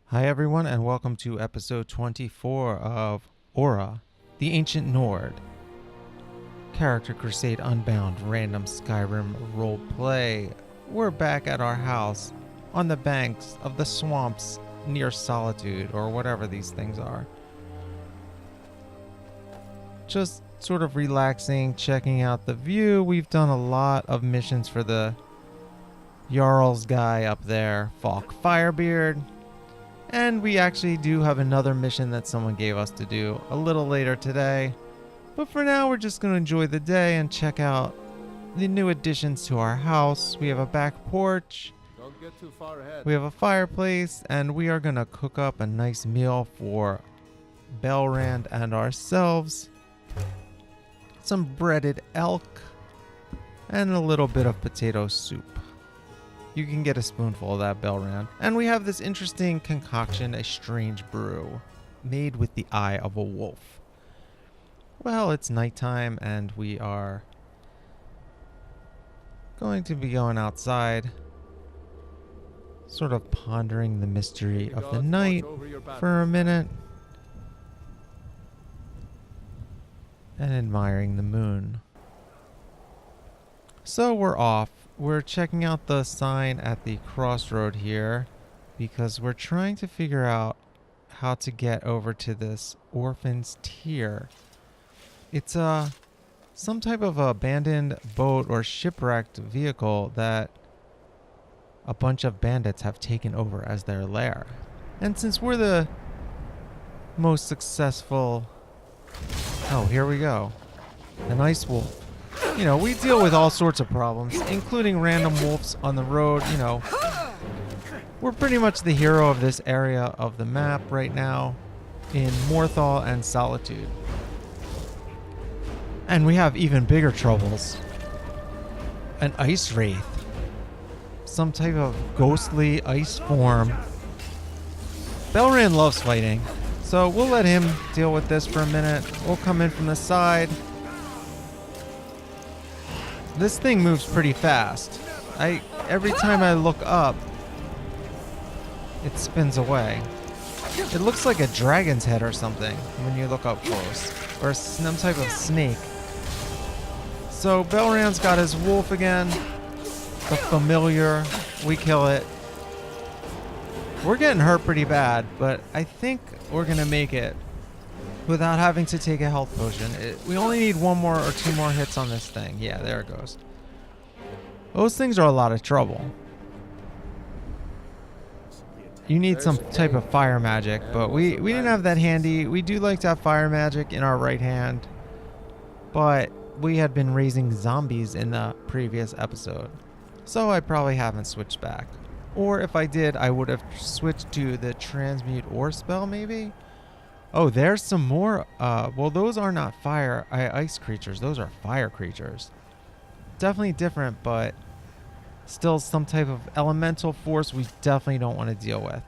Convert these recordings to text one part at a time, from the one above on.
Hi everyone and welcome to episode 24 of ORA The Ancient Nord. Character Crusade Unbound random Skyrim Roleplay. We're back at our house on the banks of the swamps near Solitude, or whatever these things are. Just sort of relaxing, checking out the view. We've done a lot of missions for the Jarl's guy up there, Falk Firebeard. And we actually do have another mission that someone gave us to do a little later today. But for now, we're just going to enjoy the day and check out the new additions to our house. We have a back porch. Don't get too far ahead. We have a fireplace, and we are going to cook up a nice meal for Belrand and ourselves. Some breaded elk and a little bit of potato soup. You can get a spoonful of that, Belrand. And we have this interesting concoction, a strange brew, made with the eye of a wolf. Well, it's nighttime and we are going to be going outside, sort of pondering the mystery of the night for a minute and admiring the moon. So we're off. We're checking out the sign at the crossroad here because we're trying to figure out how to get over to this orphan's tier. It's some type of abandoned boat or shipwrecked vehicle that a bunch of bandits have taken over as their lair. And since we're the most successful... Oh, here we go. A nice wolf. You know, we deal with all sorts of problems, including random wolves on the road. You know, we're pretty much the hero of this area of the map right now in Morthal and Solitude. And we have even bigger troubles. An ice wraith. Some type of ghostly ice form. Belrand loves fighting, so we'll let him deal with this for a minute. We'll come in from the side. This thing moves pretty fast. Every time I look up, it spins away. It looks like a dragon's head or something when you look up close, or some type of snake. So Belrand's got his wolf again, the familiar. We kill it. We're getting hurt pretty bad, but I think we're gonna make it without having to take a health potion. We only need one more or two more hits on this thing. Yeah, there it goes. Those things are a lot of trouble. You need some type of fire magic, but we didn't have that handy. We do like to have fire magic in our right hand, but we had been raising zombies in the previous episode, so I probably haven't switched back. Or if I did, I would have switched to the transmute ore spell maybe. Oh, there's some more. Well, those are not ice creatures. Those are fire creatures. Definitely different, but still some type of elemental force we definitely don't want to deal with.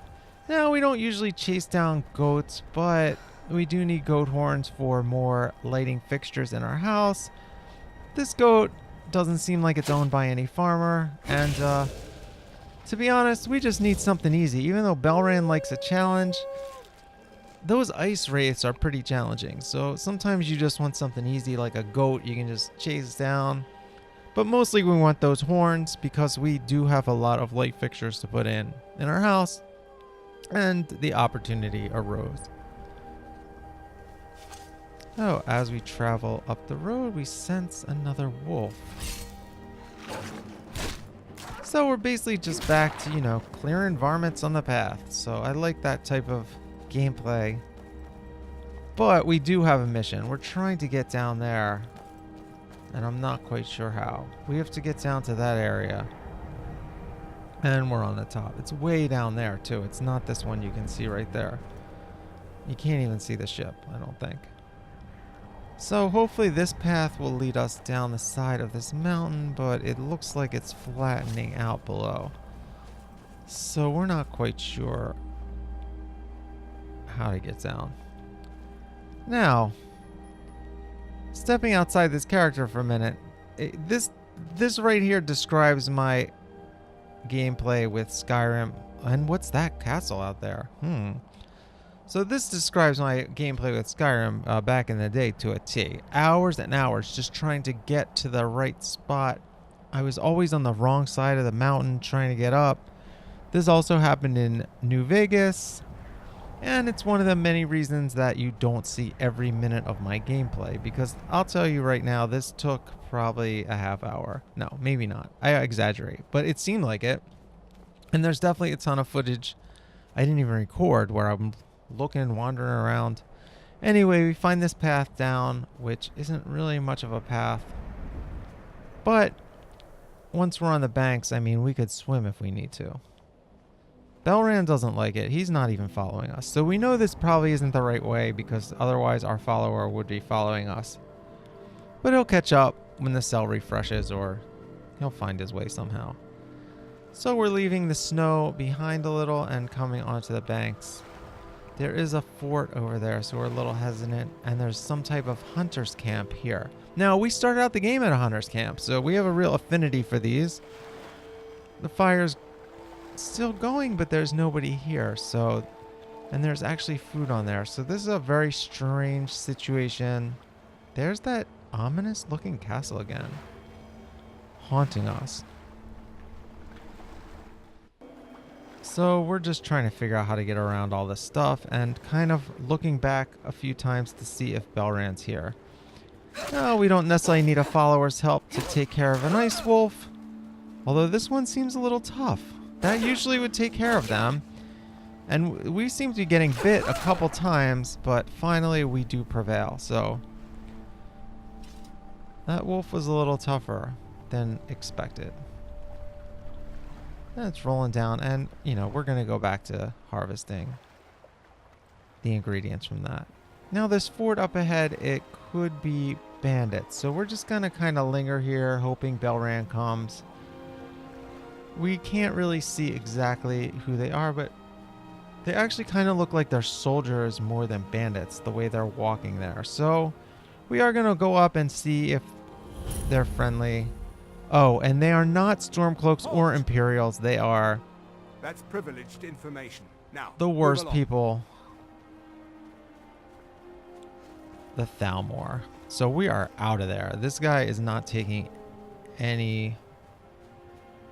Now, we don't usually chase down goats, but we do need goat horns for more lighting fixtures in our house. This goat doesn't seem like it's owned by any farmer, and to be honest, we just need something easy. Even though Belrand likes a challenge, those ice wraiths are pretty challenging, so sometimes you just want something easy like a goat you can just chase down. But mostly we want those horns because we do have a lot of light fixtures to put in our house, and the opportunity arose. Oh, as we travel up the road, we sense another wolf. So we're basically just back to, you know, clearing varmints on the path. So I like that type of gameplay, but we do have a mission. We're trying to get down there, and I'm not quite sure how. We have to get down to that area, and we're on the top. It's way down there too. It's not this one you can see right there. You can't even see the ship, I don't think. So hopefully this path will lead us down the side of this mountain, but it looks like it's flattening out below, so we're not quite sure how to get down. Now, stepping outside this character for a minute, this right here describes my gameplay with Skyrim And what's that castle out there? So this describes my gameplay with Skyrim back in the day to a T. Hours and hours just trying to get to the right spot. I was always on the wrong side of the mountain trying to get up. This also happened in New Vegas. And it's one of the many reasons that you don't see every minute of my gameplay. Because I'll tell you right now, this took probably a half hour. No, maybe not. I exaggerate. But it seemed like it. And there's definitely a ton of footage I didn't even record where I'm looking, wandering around. Anyway, we find this path down, which isn't really much of a path. But once we're on the banks, I mean, we could swim if we need to. Belran doesn't like it. He's not even following us. So we know this probably isn't the right way because otherwise our follower would be following us. But he'll catch up when the cell refreshes or he'll find his way somehow. So we're leaving the snow behind a little and coming onto the banks. There is a fort over there, so we're a little hesitant, and there's some type of hunter's camp here. Now, we started out the game at a hunter's camp, so we have a real affinity for these. The fire's still going, but there's nobody here, so... And there's actually food on there, so this is a very strange situation. There's that ominous-looking castle again, haunting us. So we're just trying to figure out how to get around all this stuff and kind of looking back a few times to see if Belran's here. No, we don't necessarily need a follower's help to take care of an ice wolf. Although this one seems a little tough. That usually would take care of them. And we seem to be getting bit a couple times, but finally we do prevail. So that wolf was a little tougher than expected. It's rolling down, and, you know, we're going to go back to harvesting the ingredients from that. Now, this fort up ahead, it could be bandits. So we're just going to kind of linger here, hoping Belran comes. We can't really see exactly who they are, but they actually kind of look like they're soldiers more than bandits, the way they're walking there. So we are going to go up and see if they're friendly. Oh, and they are not Stormcloaks or Imperials. They are... That's privileged information. Now, the worst people. The Thalmor. So we are out of there. This guy is not taking any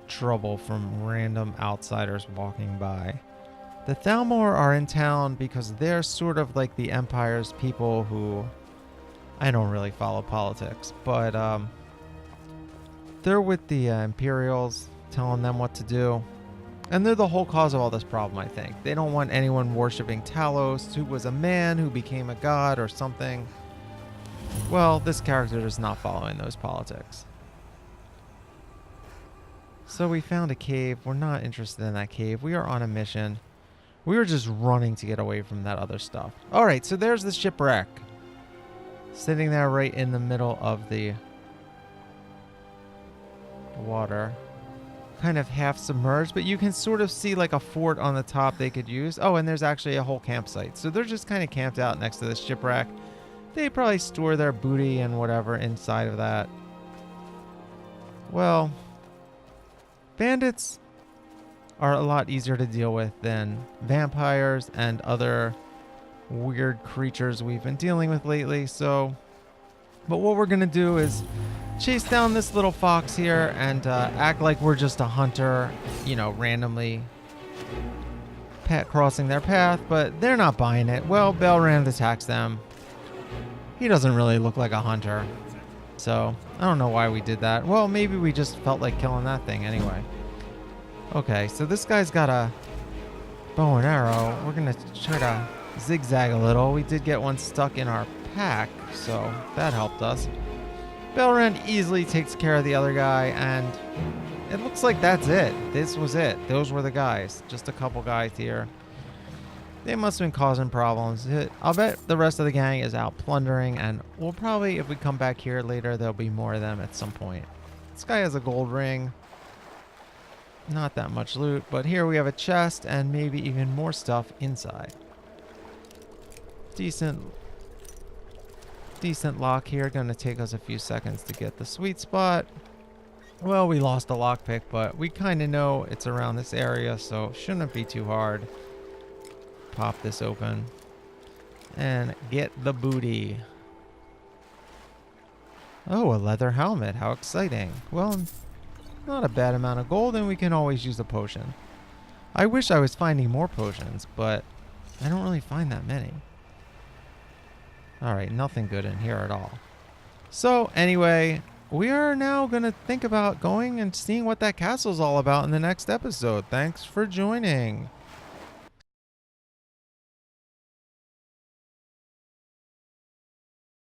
trouble from random outsiders walking by. The Thalmor are in town because they're sort of like the Empire's people who... I don't really follow politics, but they're with the Imperials, telling them what to do. And they're the whole cause of all this problem, I think. They don't want anyone worshipping Talos, who was a man who became a god or something. Well, this character is not following those politics. So we found a cave. We're not interested in that cave. We are on a mission. We were just running to get away from that other stuff. Alright, so there's the shipwreck. Sitting there right in the middle of the water. Kind of half submerged, but you can sort of see like a fort on the top they could use. Oh, and there's actually a whole campsite. So they're just kind of camped out next to the shipwreck. They probably store their booty and whatever inside of that. Well, bandits are a lot easier to deal with than vampires and other weird creatures we've been dealing with lately. So, but what we're gonna do is chase down this little fox here and act like we're just a hunter, you know, randomly crossing their path, but they're not buying it. Well, Belran attacks them. He doesn't really look like a hunter, so I don't know why we did that. Well, maybe we just felt like killing that thing anyway. Okay, so this guy's got a bow and arrow. We're gonna try to zigzag a little. We did get one stuck in our pack, so that helped us. Belran easily takes care of the other guy, and it looks like that's it. This was it. Those were the guys. Just a couple guys here. They must have been causing problems. I'll bet the rest of the gang is out plundering, and we'll probably, if we come back here later, there'll be more of them at some point. This guy has a gold ring. Not that much loot, but here we have a chest and maybe even more stuff inside. Decent lock here. Gonna take us a few seconds to get the sweet spot. Well, we lost a lockpick, but we kind of know it's around this area, so shouldn't be too hard. Pop this open and get the booty. Oh, a leather helmet. How exciting. Well, not a bad amount of gold, and we can always use a potion. I wish I was finding more potions, but I don't really find that many. Alright, nothing good in here at all. So, anyway, we are now going to think about going and seeing what that castle's all about in the next episode. Thanks for joining.